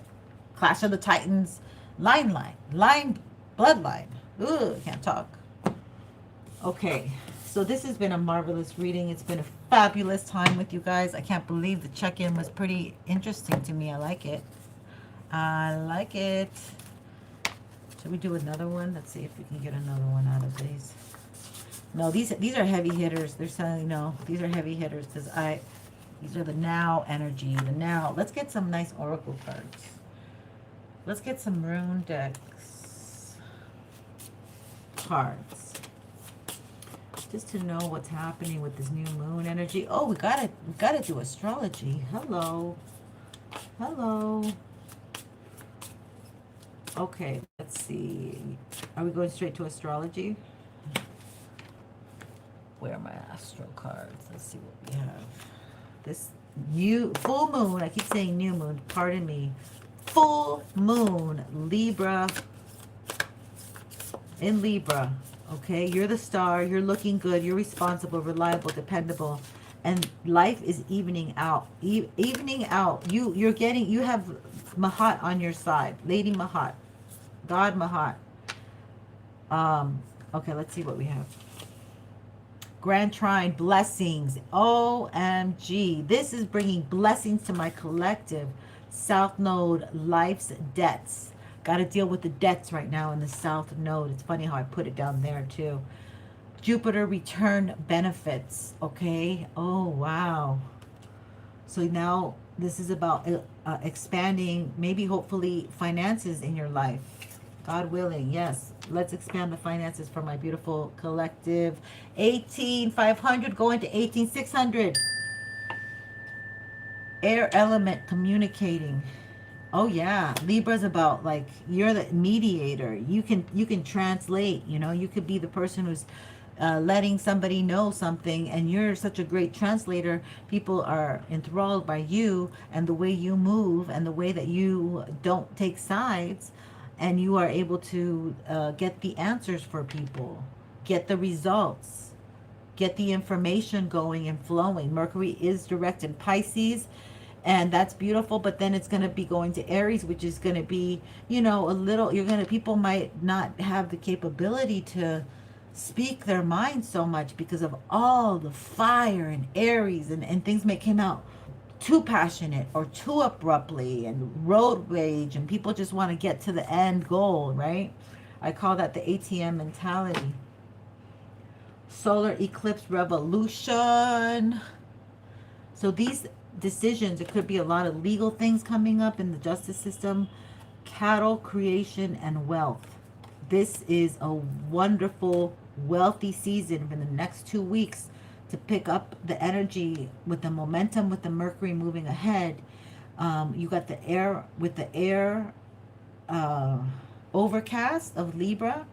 Clash of the Titans, line, bloodline. Ooh, can't talk. Okay, so this has been a marvelous reading. It's been a fabulous time with you guys. I can't believe the check-in was pretty interesting to me. I like it. I like it. Should we do another one? Let's see if we can get another one out of these. No, these are heavy hitters. They're saying no. These are heavy hitters because these are the now energy. The now. Let's get some nice oracle cards. Let's get some rune decks cards, just to know what's happening with this new moon energy. Oh, we gotta do astrology. Hello. Okay, let's see. Are we going straight to astrology? Where are my astro cards? Let's see what we have. This new full moon. I keep saying new moon. Pardon me. Full moon, Libra. In Libra. Okay, you're the star. You're looking good. You're responsible, reliable, dependable, and life is evening out. Evening out. You have Mahat on your side, Lady Mahat. God Mahat. Okay, let's see what we have. Grand Trine, blessings. OMG. This is bringing blessings to my collective. South Node, life's debts. Got to deal with the debts right now in the South Node. It's funny how I put it down there too. Jupiter return benefits. Okay. Oh, wow. So now this is about expanding, maybe hopefully finances in your life. God willing, yes. Let's expand the finances for my beautiful collective. 18,500 going to 18,600. Air element communicating. Oh yeah, Libra's about, like, you're the mediator. You can translate. You know, you could be the person who's letting somebody know something, and you're such a great translator. People are enthralled by you and the way you move and the way that you don't take sides. And you are able to get the answers for people, get the results, get the information going and flowing. Mercury is direct in Pisces, and that's beautiful. But then it's going to be going to Aries, which is going to be, you know, a little, people might not have the capability to speak their mind so much because of all the fire and Aries, and things may come out too passionate or too abruptly and road rage, and people just want to get to the end goal, right? I call that the ATM mentality. Solar eclipse revolution. So these decisions, it could be a lot of legal things coming up in the justice system, cattle creation, and wealth. This is a wonderful, wealthy season for the next 2 weeks to pick up the energy with the momentum, with the Mercury moving ahead. You got the air, with the air overcast of Libra.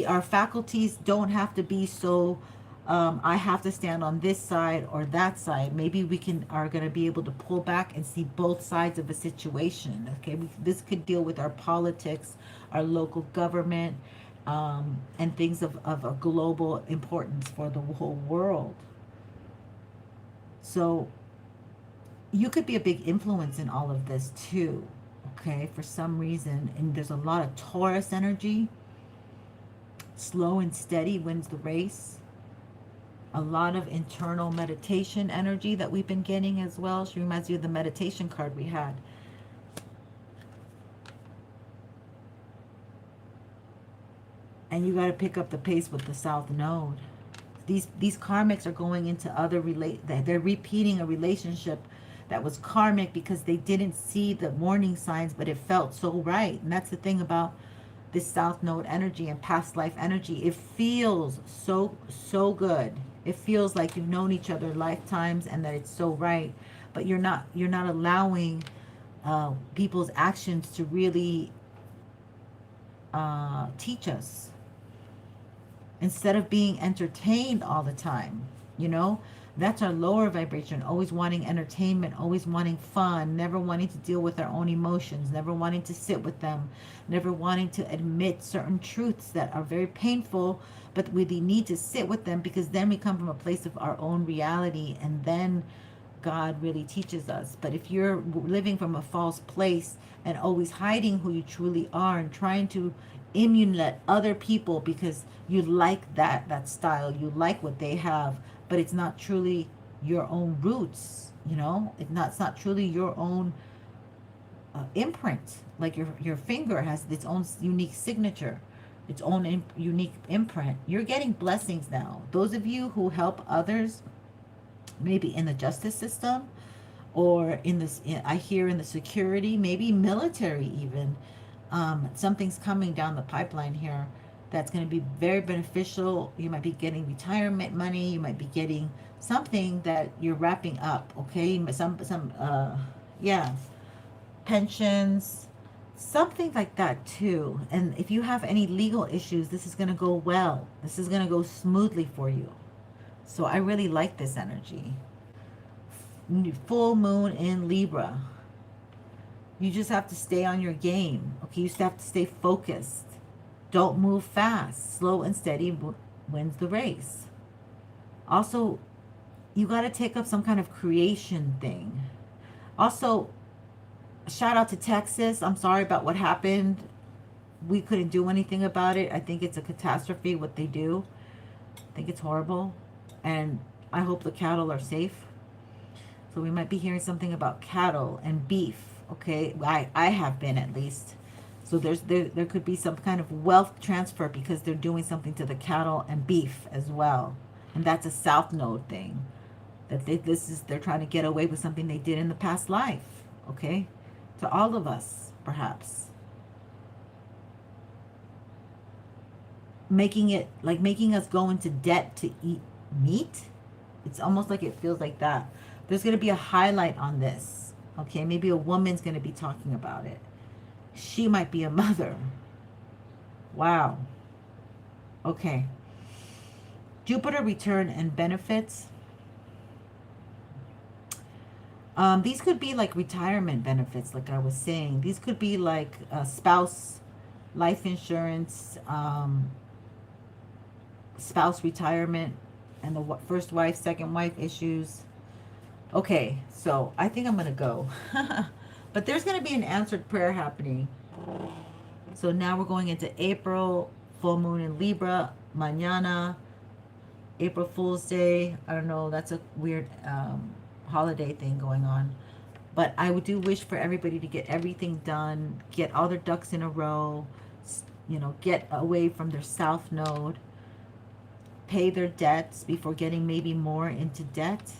Our faculties don't have to be so, I have to stand on this side or that side. Maybe we are going to be able to pull back and see both sides of a situation. Okay, this could deal with our politics, our local government, and things of a global importance for the whole world. So you could be a big influence in all of this too, okay, for some reason. And there's a lot of Taurus energy. Slow and steady wins the race. A lot of internal meditation energy that we've been getting as well. She reminds you of the meditation card we had. And you got to pick up the pace with the South Node. These karmics are going into they're repeating a relationship that was karmic because they didn't see the warning signs, but it felt so right. And that's the thing about this South Node energy and past life energy. It feels so good. It feels like you've known each other lifetimes and that it's so right. But you're not allowing people's actions to really teach us. Instead of being entertained all the time, you know, that's our lower vibration, always wanting entertainment, always wanting fun, never wanting to deal with our own emotions, never wanting to sit with them, never wanting to admit certain truths that are very painful, but we need to sit with them, because then we come from a place of our own reality, and then God really teaches us. But if you're living from a false place and always hiding who you truly are and trying to emulate other people because you like that style, you like what they have, but it's not truly your own roots, you know, it's not truly your own imprint. Like your finger has its own unique signature, its own unique imprint. You're getting blessings now. Those of you who help others, maybe in the justice system, or in this, I hear in the security, maybe military even, something's coming down the pipeline here that's going to be very beneficial. You might be getting retirement money. You might be getting something that you're wrapping up. Okay, yeah, pensions, something like that too. And if you have any legal issues, this is going to go well. This is going to go smoothly for you. So I really like this energy. Full moon in Libra. You just have to stay on your game. Okay, you just have to stay focused. Don't move fast. Slow and steady wins the race. Also, you got to take up some kind of creation thing. Also, shout out to Texas. I'm sorry about what happened. We couldn't do anything about it. I think it's a catastrophe what they do. I think it's horrible. And I hope the cattle are safe. So we might be hearing something about cattle and beef. Okay, I have been, at least. So there could be some kind of wealth transfer because they're doing something to the cattle and beef as well. And that's a South Node thing. That they're trying to get away with something they did in the past life. Okay, to all of us, perhaps. Making us go into debt to eat meat. It's almost like it feels like that. There's going to be a highlight on this. Okay, maybe a woman's going to be talking about it. She might be a mother. Wow. Okay. Jupiter return and benefits. These could be like retirement benefits, like I was saying. These could be like spouse life insurance, spouse retirement, and the first wife, second wife issues. Okay, so I think I'm going to go. But there's going to be an answered prayer happening. So now we're going into April, full moon in Libra, mañana, April Fool's Day. I don't know, that's a weird holiday thing going on. But I do wish for everybody to get everything done, get all their ducks in a row, you know, get away from their South Node, pay their debts before getting maybe more into debt.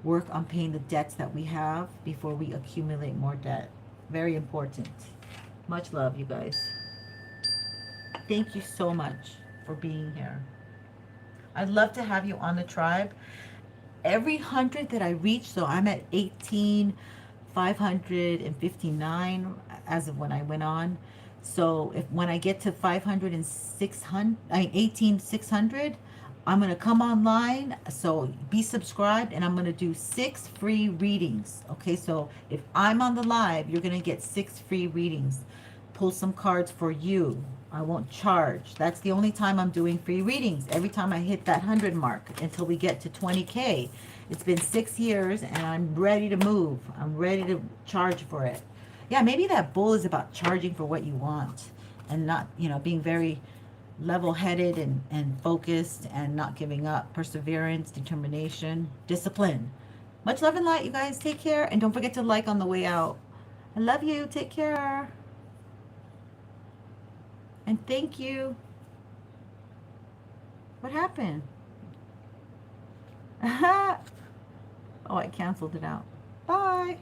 Work on paying the debts that we have before we accumulate more debt. Very important. Much love, you guys. Thank you so much for being here. I'd love to have you on the tribe. Every 100 that I reach, so I'm at 18,559 as of when I went on. So when I get to 500 and 600, 18,600, I'm going to come online, so be subscribed, and I'm going to do 6 free readings. Okay, so if I'm on the live, you're going to get 6 free readings. Pull some cards for you. I won't charge. That's the only time I'm doing free readings. Every time I hit that 100 mark until we get to 20K. It's been 6 years, and I'm ready to move. I'm ready to charge for it. Yeah, maybe that bull is about charging for what you want and not, you know, being very level-headed and focused and not giving up. Perseverance, determination, discipline. Much love and light, you guys. Take care, and don't forget to like on the way out. I love you. Take care. And thank you. What happened? Oh, I canceled it out. Bye.